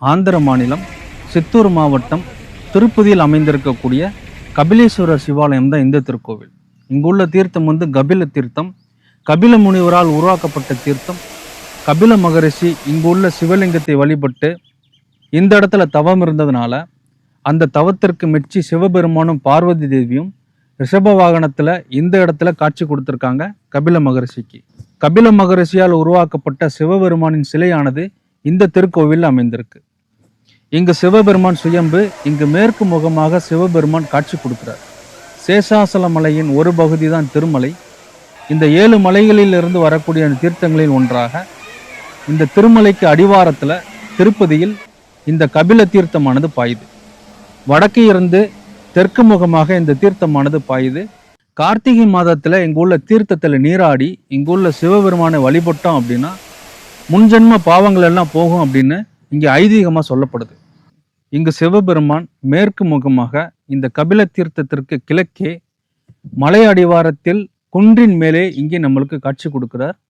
ஆந்திர மாநிலம் சித்தூர் மாவட்டம் திருப்பதியில் அமைந்திருக்கக்கூடிய கபிலேஸ்வரர் சிவாலயம் தான் இந்த திருக்கோவில். இங்குள்ள தீர்த்தம் கபில தீர்த்தம். கபில முனிவரால் உருவாக்கப்பட்ட தீர்த்தம். கபில மகரிஷி இங்குள்ள சிவலிங்கத்தை வழிபட்டு இந்த இடத்துல தவம் இருந்ததுனால அந்த தவத்திற்கு மெச்சி சிவபெருமானும் பார்வதி தேவியும் ரிஷப வாகனத்துல இந்த இடத்துல காட்சி கொடுத்திருக்காங்க கபில மகரிஷிக்கு. கபில மகரிஷியால் உருவாக்கப்பட்ட சிவபெருமானின் சிலையானது இந்த திருக்கோவில் அமைந்திருக்கு. இங்கு சிவபெருமான் சுயம்பு. இங்கு மேற்கு முகமாக சிவபெருமான் காட்சி கொடுக்கிறார். சேஷாசல மலையின் ஒரு பகுதி தான் திருமலை. இந்த 7 மலைகளில் இருந்து வரக்கூடிய தீர்த்தங்களில் ஒன்றாக இந்த திருமலைக்கு அடிவாரத்துல திருப்பதியில் இந்த கபில தீர்த்தமானது பாயுது. வடக்கே இருந்து தெற்கு முகமாக இந்த தீர்த்தமானது பாயுது. கார்த்திகை மாதத்துல இங்குள்ள தீர்த்தத்துல நீராடி இங்குள்ள சிவபெருமானை வழிபட்டோம் அப்படின்னா முன்ஜென்ம பாவங்கள் எல்லாம் போகும் அப்படின்னு இங்கே ஐதீகமா சொல்லப்படுது. இங்கு சிவபெருமான் மேற்கு முகமாக இந்த கபில தீர்த்தத்திற்கு கிழக்கே மலை அடிவாரத்தில் குன்றின் மேலே இங்கே நம்மளுக்கு காட்சி கொடுக்கிறார்.